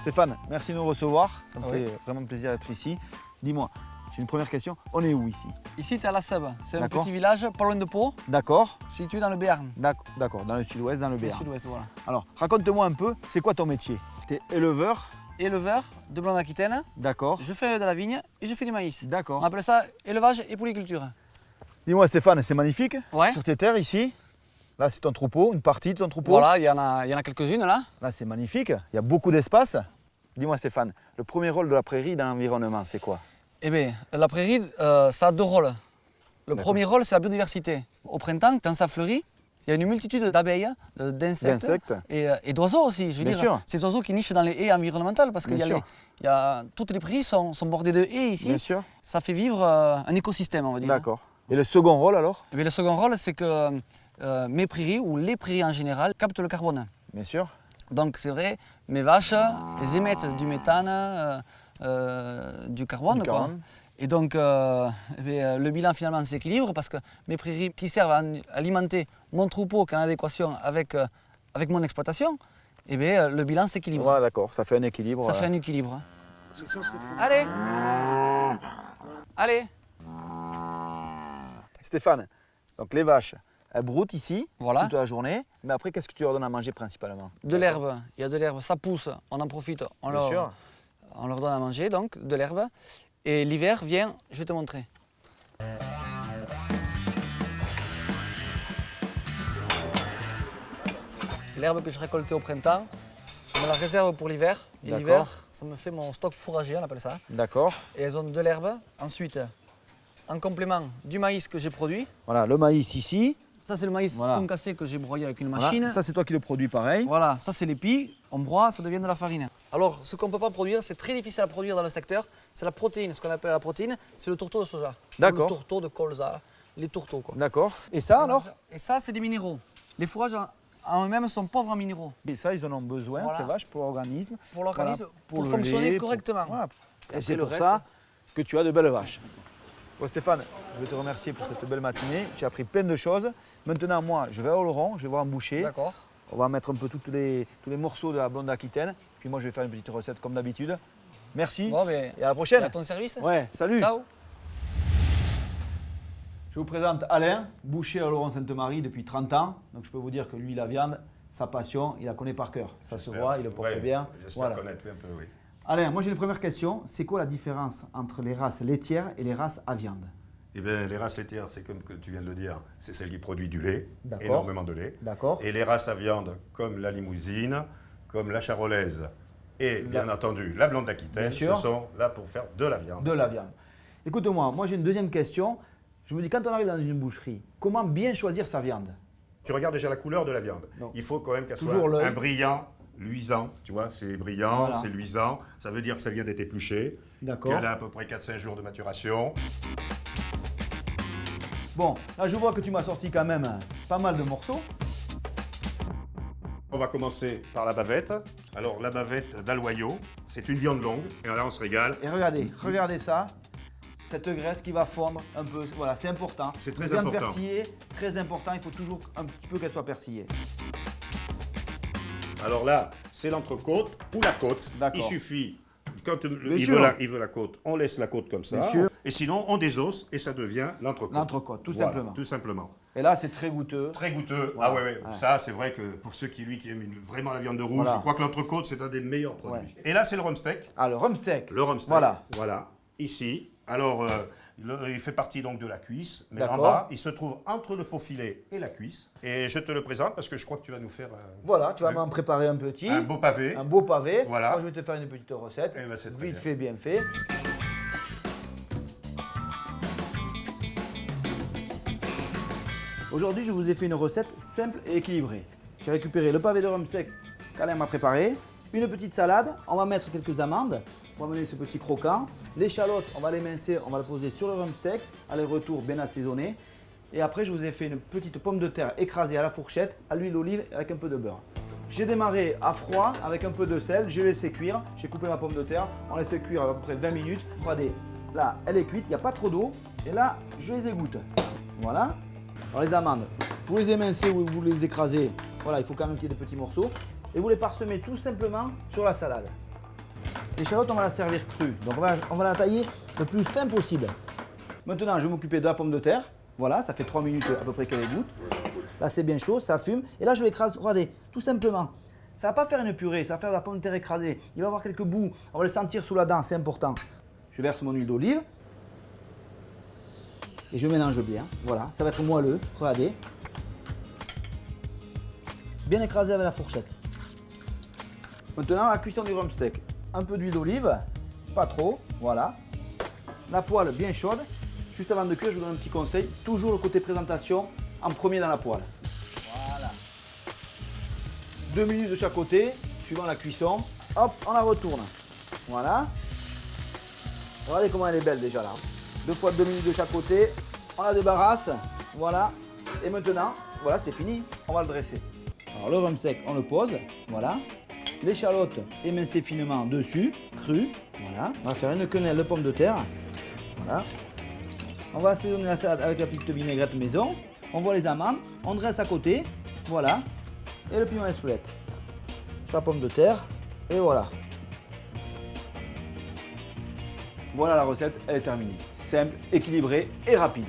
Stéphane, merci de nous recevoir. Ça me Oui. fait vraiment plaisir d'être ici. Dis-moi, j'ai une première question. On est où ici? Ici, tu es à la Sèbe. C'est un D'accord. petit village pas loin de Pau, D'accord. situé dans le Béarn, D'accord, dans le sud-ouest, dans le le Béarn. sud-ouest. Voilà. Alors, raconte-moi un peu, c'est quoi ton métier? Tu es éleveur? Éleveur de blanc d'Aquitaine, D'accord. je fais de la vigne et je fais du maïs. On D'accord. appelle ça élevage et polyculture. Dis-moi Stéphane, c'est magnifique Ouais. sur tes terres ici. Là, c'est ton troupeau, une partie de ton troupeau. Voilà, il y en a quelques-unes là. Là, c'est magnifique. Il y a beaucoup d'espace. Dis-moi Stéphane, le premier rôle de la prairie dans l'environnement, c'est quoi? Eh bien, la prairie, ça a deux rôles. Le premier rôle, c'est la biodiversité. Au printemps, quand ça fleurit, il y a une multitude d'abeilles, d'insectes et d'oiseaux aussi. Je veux Bien dire, sûr. ces oiseaux qui nichent dans les haies environnementales parce que Bien sûr. toutes les prairies sont bordées de haies ici. Bien sûr. Ça fait vivre un écosystème, on va dire. D'accord. Et le second rôle alors? Eh bien, le second rôle, c'est que mes prairies, ou les prairies en général, captent le carbone. Bien sûr. Donc c'est vrai, mes vaches, elles émettent du méthane, du carbone. Du quoi. carbone. Et donc le bilan finalement s'équilibre parce que mes prairies qui servent à alimenter mon troupeau qui est en adéquation avec mon exploitation, eh bien, le bilan s'équilibre. Voilà, d'accord, ça fait un équilibre. Ça fait un équilibre. Allez. Allez. Stéphane, donc les vaches, elles broutent ici Voilà. toute la journée, mais après, qu'est-ce que tu leur donnes à manger principalement? De l'herbe, il y a de l'herbe, ça pousse, on en profite, on Bien sûr. leur donne à manger, donc de l'herbe. Et l'hiver vient, je vais te montrer. L'herbe que je récoltais au printemps, je me la réserve pour l'hiver. Et D'accord. l'hiver, ça me fait mon stock fourragé, on appelle ça. D'accord. Et elles ont de l'herbe. Ensuite, en complément du maïs que j'ai produit. Voilà, le maïs ici. Ça, c'est le maïs Voilà. concassé que j'ai broyé avec une Voilà. machine. Ça, c'est toi qui le produis pareil. Voilà, ça c'est l'épi, on broie, ça devient de la farine. Alors, ce qu'on ne peut pas produire, c'est très difficile à produire dans le secteur, c'est la protéine. Ce qu'on appelle la protéine, c'est le tourteau de soja. D'accord. Le tourteau de colza, les tourteaux quoi. D'accord. Et ça alors? Et ça, c'est des minéraux. Les fourrages en eux-mêmes sont pauvres en minéraux. Et ça, ils en ont besoin, Voilà. ces vaches, pour l'organisme. Pour l'organisme, Voilà, pour le fonctionner lait, correctement. Voilà. Et Après, c'est le pour reste- ça que tu as de belles vaches. Bon, Stéphane, je veux te remercier pour cette belle matinée. J'ai appris plein de choses. Maintenant, moi, je vais à Oloron, je vais voir un boucher. D'accord. On va mettre un peu tous les morceaux de la blonde d'Aquitaine. Puis moi, je vais faire une petite recette comme d'habitude. Merci Bon, mais et à la prochaine. à ton service. Ouais, salut. Ciao. Je vous présente Alain, boucher à Oloron-Sainte-Marie depuis 30 ans. Donc je peux vous dire que lui, la viande, sa passion, il la connaît par cœur. Ça se voit, il le porte bien. J'espère Voilà. connaître un peu, oui. Alain, moi j'ai une première question. C'est quoi la différence entre les races laitières et les races à viande? Eh bien, les races laitières, c'est comme que tu viens de le dire, c'est celle qui produit du lait, D'accord. énormément de lait. D'accord. Et les races à viande, comme la limousine, comme la charolaise et bien entendu la blonde d'Aquitaine, Bien sûr. ce sont là pour faire de la viande. De la viande. Écoute-moi, moi j'ai une deuxième question. Je me dis, quand on arrive dans une boucherie, comment bien choisir sa viande? Tu regardes déjà la couleur de la viande. Non. Il faut quand même qu'elle Toujours soit l'œil. un brillant, luisant. Tu vois, c'est brillant, Voilà. c'est luisant. Ça veut dire que ça vient d'être épluché. D'accord. Qu'elle a à peu près 4-5 jours de maturation. Bon, là je vois que tu m'as sorti quand même pas mal de morceaux. On va commencer par la bavette. Alors, la bavette d'Aloyau, c'est une viande longue. Et là, on se régale. Et regardez ça. Cette graisse qui va fondre un peu, voilà, c'est important. C'est très Une viande important. persillée, très important, il faut toujours un petit peu qu'elle soit persillée. Alors là, c'est l'entrecôte ou la côte. D'accord. Il suffit, quand Bien il sûr. veut la côte, on laisse la côte comme ça. Bien sûr. Et sinon, on désosse et ça devient l'entrecôte. L'entrecôte, tout Voilà, simplement. Tout simplement. Et là, c'est très goûteux. Très goûteux. Voilà. Ah ouais. Ça, c'est vrai que pour ceux qui aiment vraiment la viande de rouge, Voilà. je crois que l'entrecôte, c'est un des meilleurs produits. Ouais. Et là, c'est le rumsteak. Ah, le rhum steak. Le rumsteak. Voilà. Voilà. Ici. Alors, il fait partie donc de la cuisse, mais en D'accord. bas, il se trouve entre le faux filet et la cuisse. Et je te le présente parce que je crois que tu vas nous faire Voilà, tu vas m'en préparer un petit. un beau pavé. Un beau pavé. Voilà. Moi, je vais te faire une petite recette. Eh ben, c'est très Vite bien. fait, bien fait. Aujourd'hui, je vous ai fait une recette simple et équilibrée. J'ai récupéré le pavé de rhum steak qu'Alain m'a préparé, une petite salade, on va mettre quelques amandes, on va mener ce petit croquant. L'échalote, on va l'émincer, on va la poser sur le rhum steak, aller-retour bien assaisonné. Et après, je vous ai fait une petite pomme de terre écrasée à la fourchette, à l'huile d'olive avec un peu de beurre. J'ai démarré à froid avec un peu de sel, j'ai laissé cuire, j'ai coupé ma pomme de terre, on laisse cuire à peu près 20 minutes. Regardez, là, elle est cuite, il n'y a pas trop d'eau. Et là, je les égoutte. Voilà. Alors les amandes, vous les émincez ou vous les écrasez. Voilà, il faut quand même qu'il y ait des petits morceaux. Et vous les parsemez tout simplement sur la salade. L'échalote, on va la servir crue. Donc on va la tailler le plus fin possible. Maintenant, je vais m'occuper de la pomme de terre. Voilà, ça fait 3 minutes à peu près qu'elle égoutte. Là, c'est bien chaud, ça fume. Et là, je vais écraser, tout simplement. Ça va pas faire une purée, ça va faire de la pomme de terre écrasée. Il va y avoir quelques bouts, on va le sentir sous la dent, c'est important. Je verse mon huile d'olive. Et je mélange bien. Voilà, ça va être moelleux. Regardez. Bien écrasé avec la fourchette. Maintenant, la cuisson du rumsteak. Un peu d'huile d'olive, pas trop, voilà. La poêle bien chaude. Juste avant de cuire, je vous donne un petit conseil. Toujours le côté présentation en premier dans la poêle. Voilà. 2 minutes de chaque côté, suivant la cuisson. Hop, on la retourne. Voilà. Regardez comment elle est belle déjà là. 2 fois 2 minutes de chaque côté. On la débarrasse. Voilà. Et maintenant, voilà, c'est fini. On va le dresser. Alors le rumsteak, on le pose. Voilà. L'échalote émincée finement dessus, crue. Voilà. On va faire une quenelle de pommes de terre. Voilà. On va assaisonner la salade avec la petite vinaigrette maison. On voit les amandes. On dresse à côté. Voilà. Et le piment à l'espelette. Sur la pomme de terre. Et voilà. Voilà la recette, elle est terminée. Simple, équilibrée et rapide.